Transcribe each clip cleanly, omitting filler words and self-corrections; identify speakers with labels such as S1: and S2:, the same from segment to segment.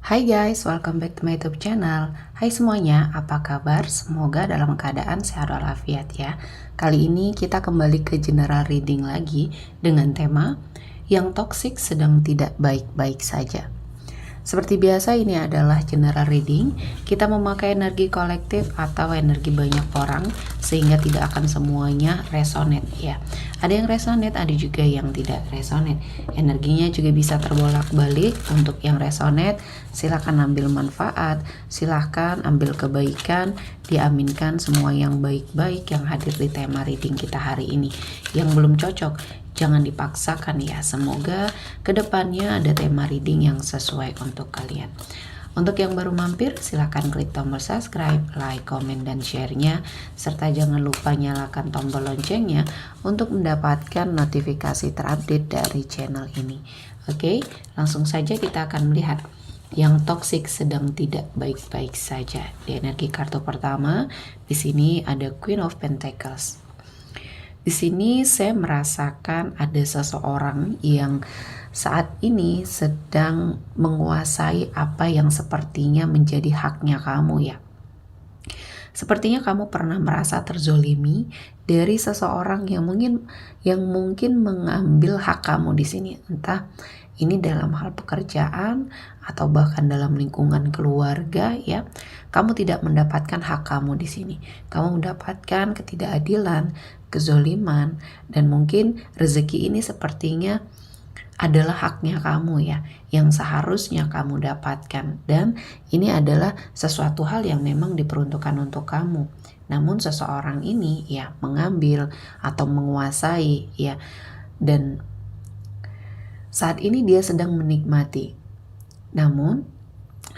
S1: Hai guys, welcome back to my YouTube channel. Hai semuanya, apa kabar? Semoga dalam keadaan sehat walafiat ya. Kali ini kita kembali ke general reading lagi dengan tema yang toksik sedang tidak baik-baik saja. Seperti biasa, ini adalah general reading. Kita memakai energi kolektif atau energi banyak orang sehingga tidak akan semuanya resonate ya. Ada yang resonate, ada juga yang tidak resonate. Energinya juga bisa terbolak-balik. Untuk yang resonate, silahkan ambil manfaat, silahkan ambil kebaikan, diaminkan semua yang baik-baik yang hadir di tema reading kita hari ini. Yang belum cocok, jangan dipaksakan ya. Semoga kedepannya ada tema reading yang sesuai untuk kalian. Untuk yang baru mampir, silahkan klik tombol subscribe, like, komen, dan share-nya. Serta jangan lupa nyalakan tombol loncengnya untuk mendapatkan notifikasi terupdate dari channel ini. Oke, langsung saja kita akan melihat yang toksik sedang tidak baik-baik saja. Di energi kartu pertama, di sini ada Queen of Pentacles. Di sini saya merasakan ada seseorang yang saat ini sedang menguasai apa yang sepertinya menjadi haknya kamu ya. Sepertinya kamu pernah merasa terzolimi dari seseorang yang mungkin mengambil hak kamu di sini. Entah ini dalam hal pekerjaan atau bahkan dalam lingkungan keluarga ya. Kamu tidak mendapatkan hak kamu di sini. Kamu mendapatkan ketidakadilan, kezoliman, dan mungkin rezeki ini sepertinya adalah haknya kamu ya, yang seharusnya kamu dapatkan, dan ini adalah sesuatu hal yang memang diperuntukkan untuk kamu. Namun seseorang ini ya mengambil atau menguasai ya, dan saat ini dia sedang menikmati. Namun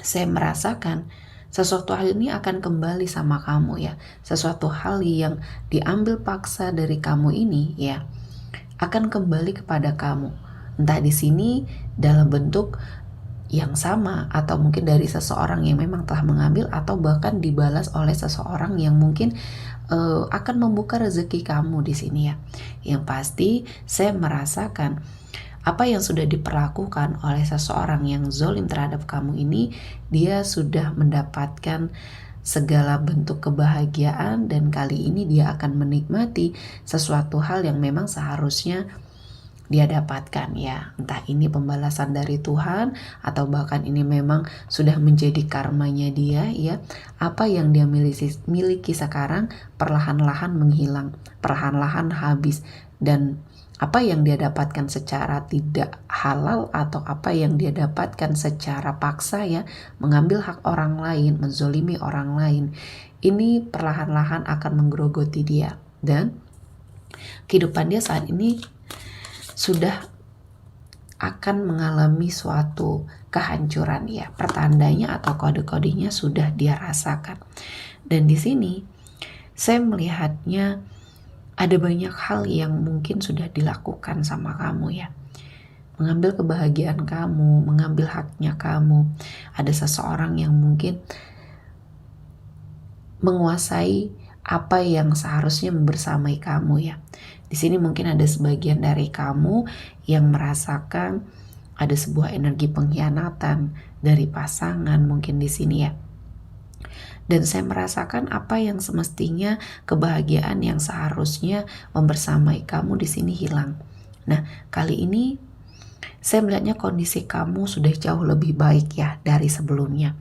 S1: saya merasakan sesuatu hal ini akan kembali sama kamu ya. Sesuatu hal yang diambil paksa dari kamu ini ya akan kembali kepada kamu. Entah di sini dalam bentuk yang sama atau mungkin dari seseorang yang memang telah mengambil, atau bahkan dibalas oleh seseorang yang mungkin akan membuka rezeki kamu di sini ya. Yang pasti saya merasakan apa yang sudah diperlakukan oleh seseorang yang zolim terhadap kamu ini, dia sudah mendapatkan segala bentuk kebahagiaan, dan kali ini dia akan menikmati sesuatu hal yang memang seharusnya dia dapatkan ya. Entah ini pembalasan dari Tuhan atau bahkan ini memang sudah menjadi karmanya dia ya. Apa yang dia miliki sekarang perlahan-lahan menghilang, perlahan-lahan habis, dan apa yang dia dapatkan secara tidak halal atau apa yang dia dapatkan secara paksa ya, mengambil hak orang lain, menzolimi orang lain, ini perlahan-lahan akan menggerogoti dia, dan kehidupan dia saat ini sudah akan mengalami suatu kehancuran ya. Pertandanya atau kode-kodenya sudah dia rasakan. Dan di sini saya melihatnya ada banyak hal yang mungkin sudah dilakukan sama kamu ya. Mengambil kebahagiaan kamu, mengambil haknya kamu. Ada seseorang yang mungkin menguasai apa yang seharusnya membersamai kamu ya. Di sini mungkin ada sebagian dari kamu yang merasakan ada sebuah energi pengkhianatan dari pasangan mungkin di sini ya. Dan saya merasakan apa yang semestinya kebahagiaan yang seharusnya membersamai kamu di sini hilang. Nah, kali ini saya melihatnya kondisi kamu sudah jauh lebih baik ya dari sebelumnya.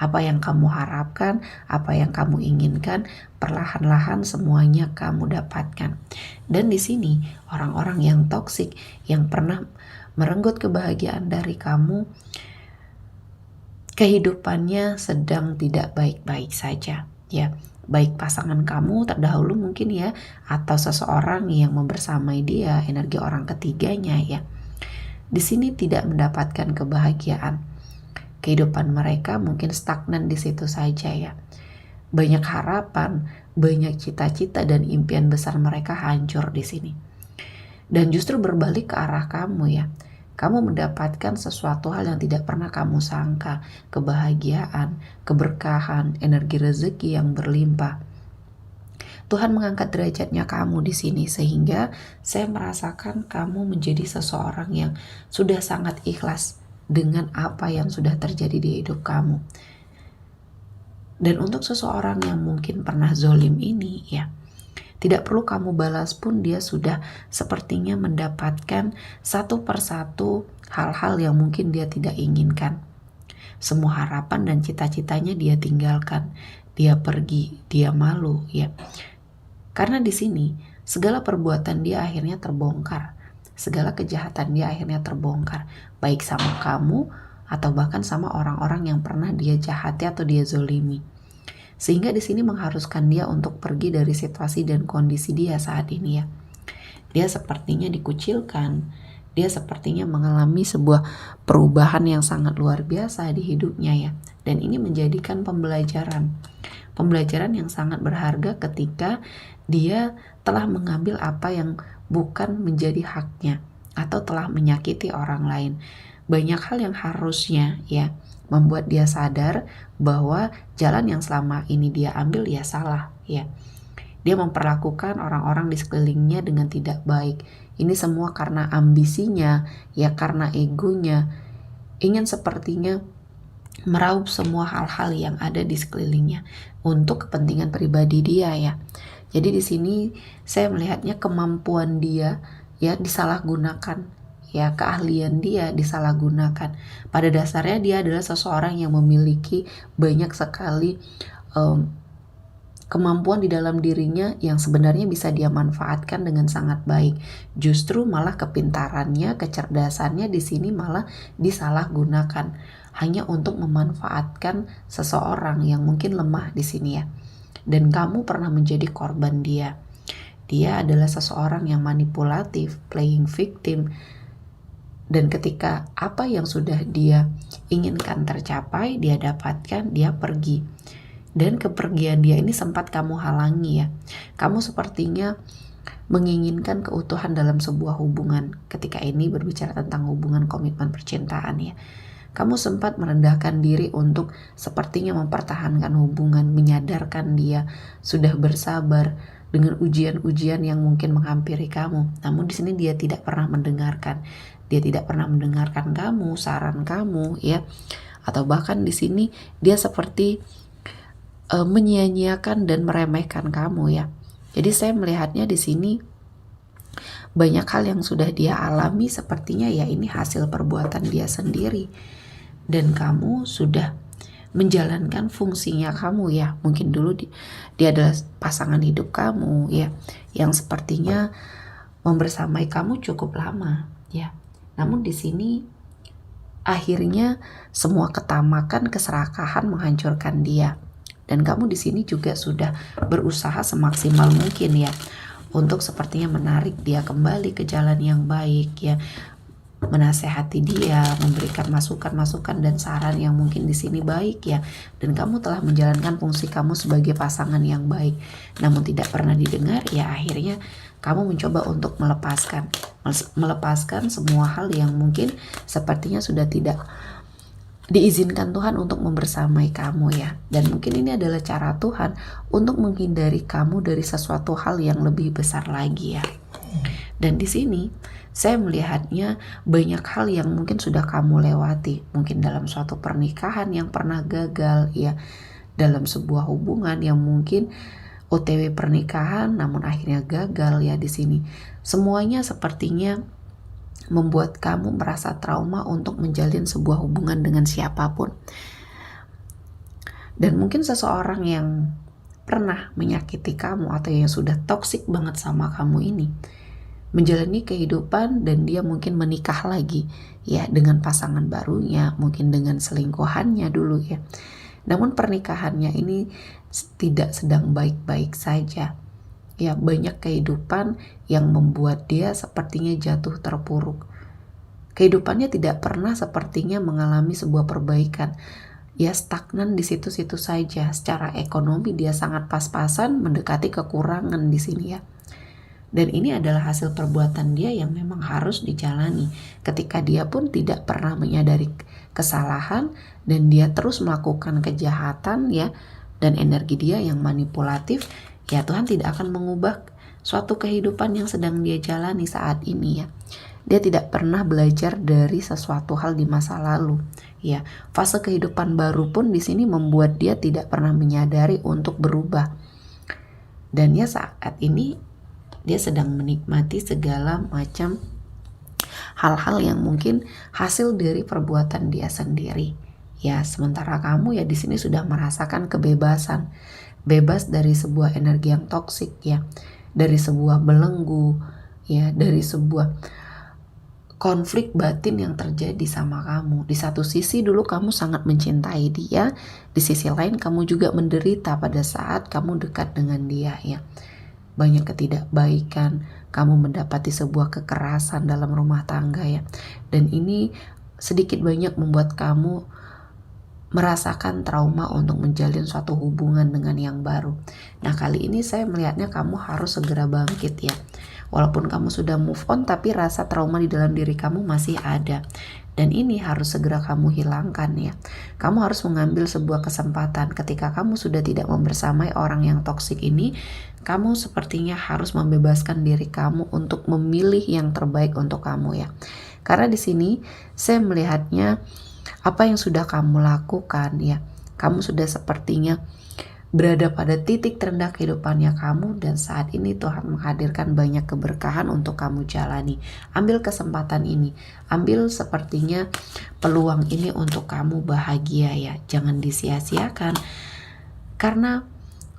S1: Apa yang kamu harapkan, apa yang kamu inginkan, perlahan-lahan semuanya kamu dapatkan. Dan di sini orang-orang yang toksik, yang pernah merenggut kebahagiaan dari kamu, kehidupannya sedang tidak baik-baik saja ya. Baik pasangan kamu terdahulu mungkin ya, atau seseorang yang membersamai dia, energi orang ketiganya ya. Di sini tidak mendapatkan kebahagiaan. Kehidupan mereka mungkin stagnan di situ saja ya. Banyak harapan, banyak cita-cita dan impian besar mereka hancur di sini. Dan justru berbalik ke arah kamu ya. Kamu mendapatkan sesuatu hal yang tidak pernah kamu sangka, kebahagiaan, keberkahan, energi rezeki yang berlimpah. Tuhan mengangkat derajatnya kamu di sini sehingga saya merasakan kamu menjadi seseorang yang sudah sangat ikhlas dengan apa yang sudah terjadi di hidup kamu. Dan untuk seseorang yang mungkin pernah zolim ini ya, tidak perlu kamu balas pun dia sudah sepertinya mendapatkan satu persatu hal-hal yang mungkin dia tidak inginkan. Semua harapan dan cita-citanya dia tinggalkan, dia pergi, dia malu ya. Karena di sini segala perbuatan dia akhirnya terbongkar, segala kejahatan dia akhirnya terbongkar, baik sama kamu atau bahkan sama orang-orang yang pernah dia jahati atau dia zolimi. Sehingga di sini mengharuskan dia untuk pergi dari situasi dan kondisi dia saat ini ya. Dia sepertinya dikucilkan, dia sepertinya mengalami sebuah perubahan yang sangat luar biasa di hidupnya ya. Dan ini menjadikan pembelajaran yang sangat berharga ketika dia telah mengambil apa yang bukan menjadi haknya atau telah menyakiti orang lain. Banyak hal yang harusnya ya membuat dia sadar bahwa jalan yang selama ini dia ambil ya salah ya. Dia memperlakukan orang-orang di sekelilingnya dengan tidak baik. Ini semua karena ambisinya ya, karena egonya, ingin sepertinya meraup semua hal-hal yang ada di sekelilingnya untuk kepentingan pribadi dia ya. Jadi di sini saya melihatnya kemampuan dia ya disalahgunakan. Ya, keahlian dia disalahgunakan. Pada dasarnya dia adalah seseorang yang memiliki banyak sekali kemampuan di dalam dirinya yang sebenarnya bisa dia manfaatkan dengan sangat baik. Justru malah kepintarannya, kecerdasannya di sini malah disalahgunakan hanya untuk memanfaatkan seseorang yang mungkin lemah di sini ya. Dan kamu pernah menjadi korban dia. Dia adalah seseorang yang manipulatif, playing victim. Dan ketika apa yang sudah dia inginkan tercapai, dia dapatkan, dia pergi. Dan kepergian dia ini sempat kamu halangi ya. Kamu sepertinya menginginkan keutuhan dalam sebuah hubungan. Ketika ini berbicara tentang hubungan komitmen percintaan ya. Kamu sempat merendahkan diri untuk sepertinya mempertahankan hubungan, menyadarkan dia, sudah bersabar dengan ujian-ujian yang mungkin menghampiri kamu. Namun di sini dia tidak pernah mendengarkan. Dia tidak pernah mendengarkan kamu, saran kamu ya. Atau bahkan di sini dia seperti menyia-nyiakan dan meremehkan kamu ya. Jadi saya melihatnya di sini banyak hal yang sudah dia alami, sepertinya ya ini hasil perbuatan dia sendiri. Dan kamu sudah menjalankan fungsinya kamu ya. Mungkin dulu dia adalah pasangan hidup kamu ya, yang sepertinya membersamai kamu cukup lama ya. Namun di sini akhirnya semua ketamakan, keserakahan menghancurkan dia. Dan kamu di sini juga sudah berusaha semaksimal mungkin ya untuk sepertinya menarik dia kembali ke jalan yang baik ya, menasehati dia, memberikan masukan-masukan dan saran yang mungkin di sini baik ya. Dan kamu telah menjalankan fungsi kamu sebagai pasangan yang baik. Namun tidak pernah didengar ya, akhirnya kamu mencoba untuk melepaskan semua hal yang mungkin sepertinya sudah tidak diizinkan Tuhan untuk membersamai kamu ya. Dan mungkin ini adalah cara Tuhan untuk menghindari kamu dari sesuatu hal yang lebih besar lagi ya. Dan di sini saya melihatnya banyak hal yang mungkin sudah kamu lewati. Mungkin dalam suatu pernikahan yang pernah gagal ya, dalam sebuah hubungan yang mungkin OTW pernikahan namun akhirnya gagal ya di sini. Semuanya sepertinya membuat kamu merasa trauma untuk menjalin sebuah hubungan dengan siapapun. Dan mungkin seseorang yang pernah menyakiti kamu atau yang sudah toksik banget sama kamu ini menjalani kehidupan dan dia mungkin menikah lagi ya dengan pasangan barunya, mungkin dengan selingkuhannya dulu ya. Namun pernikahannya ini tidak sedang baik-baik saja. Ya, banyak kehidupan yang membuat dia sepertinya jatuh terpuruk. Kehidupannya tidak pernah sepertinya mengalami sebuah perbaikan. Ya, stagnan di situ-situ saja. Secara ekonomi dia sangat pas-pasan, mendekati kekurangan di sini ya. Dan ini adalah hasil perbuatan dia yang memang harus dijalani. Ketika dia pun tidak pernah menyadari kesalahan dan dia terus melakukan kejahatan ya, dan energi dia yang manipulatif, ya Tuhan tidak akan mengubah suatu kehidupan yang sedang dia jalani saat ini ya. Dia tidak pernah belajar dari sesuatu hal di masa lalu. Ya, fase kehidupan baru pun di sini membuat dia tidak pernah menyadari untuk berubah. Dan ya saat ini dia sedang menikmati segala macam hal-hal yang mungkin hasil dari perbuatan dia sendiri. Ya, sementara kamu ya di sini sudah merasakan kebebasan, bebas dari sebuah energi yang toksik ya, dari sebuah belenggu ya, dari sebuah konflik batin yang terjadi sama kamu. Di satu sisi dulu kamu sangat mencintai dia, di sisi lain kamu juga menderita pada saat kamu dekat dengan dia ya. Banyak ketidakbaikan, kamu mendapati sebuah kekerasan dalam rumah tangga ya. Dan ini sedikit banyak membuat kamu merasakan trauma untuk menjalin suatu hubungan dengan yang baru. Nah, kali ini saya melihatnya kamu harus segera bangkit ya. Walaupun kamu sudah move on, tapi rasa trauma di dalam diri kamu masih ada. Dan ini harus segera kamu hilangkan ya. Kamu harus mengambil sebuah kesempatan ketika kamu sudah tidak membersamai orang yang toksik ini. Kamu sepertinya harus membebaskan diri kamu untuk memilih yang terbaik untuk kamu ya. Karena di sini saya melihatnya apa yang sudah kamu lakukan ya. Kamu sudah sepertinya berada pada titik terendah kehidupannya kamu, dan saat ini Tuhan menghadirkan banyak keberkahan untuk kamu jalani. Ambil kesempatan ini, ambil sepertinya peluang ini untuk kamu bahagia ya. Jangan disia-siakan, karena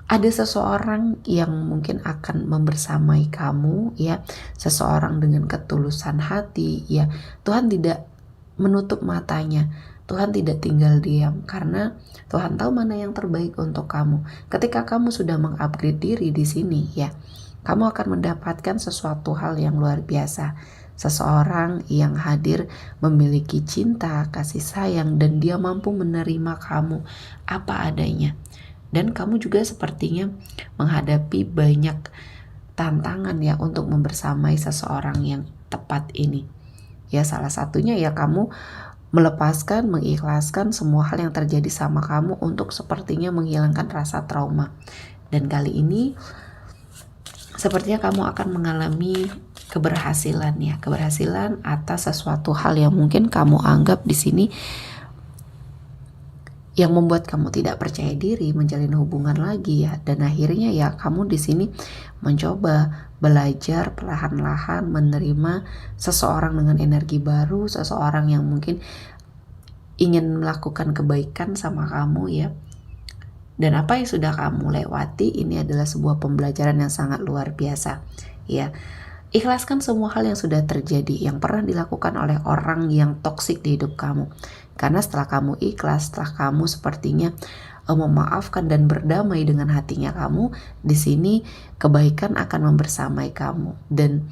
S1: ada seseorang yang mungkin akan membersamai kamu ya, seseorang dengan ketulusan hati ya. Tuhan tidak menutup matanya, Tuhan tidak tinggal diam, karena Tuhan tahu mana yang terbaik untuk kamu. Ketika kamu sudah mengupgrade diri di sini ya, kamu akan mendapatkan sesuatu hal yang luar biasa. Seseorang yang hadir memiliki cinta, kasih sayang, dan dia mampu menerima kamu apa adanya. Dan kamu juga sepertinya menghadapi banyak tantangan ya untuk membersamai seseorang yang tepat ini. Ya, salah satunya ya kamu melepaskan, mengikhlaskan semua hal yang terjadi sama kamu untuk sepertinya menghilangkan rasa trauma. Dan kali ini sepertinya kamu akan mengalami keberhasilan ya, keberhasilan atas sesuatu hal yang mungkin kamu anggap di sini yang membuat kamu tidak percaya diri menjalin hubungan lagi ya. Dan akhirnya ya kamu di sini mencoba belajar perlahan-lahan menerima seseorang dengan energi baru, seseorang yang mungkin ingin melakukan kebaikan sama kamu ya. Dan apa yang sudah kamu lewati ini adalah sebuah pembelajaran yang sangat luar biasa ya. Ikhlaskan semua hal yang sudah terjadi, yang pernah dilakukan oleh orang yang toksik di hidup kamu. Karena setelah kamu ikhlas, setelah kamu sepertinya memaafkan dan berdamai dengan hatinya kamu, di sini kebaikan akan membersamai kamu. Dan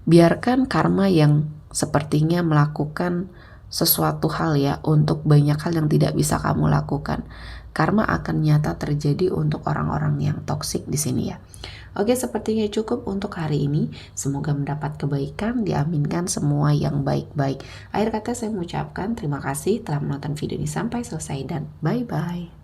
S1: biarkan karma yang sepertinya melakukan sesuatu hal ya untuk banyak hal yang tidak bisa kamu lakukan. Karma akan nyata terjadi untuk orang-orang yang toksik di sini ya. Oke, sepertinya cukup untuk hari ini. Semoga mendapat kebaikan, diaminkan semua yang baik-baik. Akhir kata saya mengucapkan terima kasih telah menonton video ini sampai selesai dan bye-bye.